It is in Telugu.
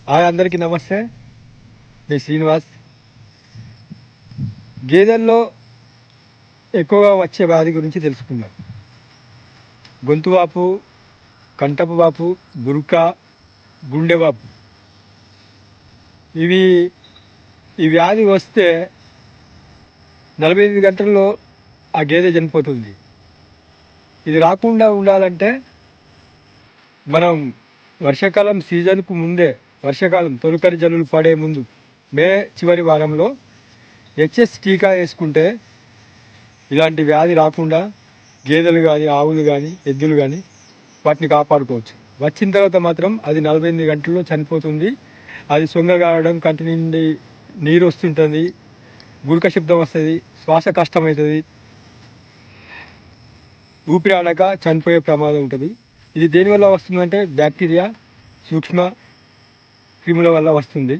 హాయ్, అందరికీ నమస్తే. నేను శ్రీనివాస్. గేదెల్లో ఎక్కువగా వచ్చే వ్యాధి గురించి తెలుసుకుందాం. గొంతు వాపు, కంటపు వాపు, గురుక, గుండె వాపు. ఈ వ్యాధి వస్తే 45 గంటల్లో ఆ గేదె చనిపోతుంది. ఇది రాకుండా ఉండాలంటే మనం వర్షాకాలం సీజన్కు ముందే, వర్షాకాలం తొలకరి జల్లులు పడే ముందు, మే చివరి వారంలో హెచ్ఎస్ టీకా వేసుకుంటే ఇలాంటి వ్యాధి రాకుండా గేదెలు కానీ, ఆవులు కానీ, ఎద్దులు కానీ వాటిని కాపాడుకోవచ్చు. వచ్చిన తర్వాత మాత్రం అది 48 గంటల్లో చనిపోతుంది. అది సొంగగారడం, కంటి నుండి నీరు వస్తుంటుంది, గురక శబ్దం వస్తుంది, శ్వాస కష్టమవుతుంది, ఊపిరి ఆడక చనిపోయే ప్రమాదం ఉంటుంది. ఇది దేనివల్ల వస్తుందంటే బ్యాక్టీరియా, సూక్ష్మ క్రిముల వల్ల వస్తుంది.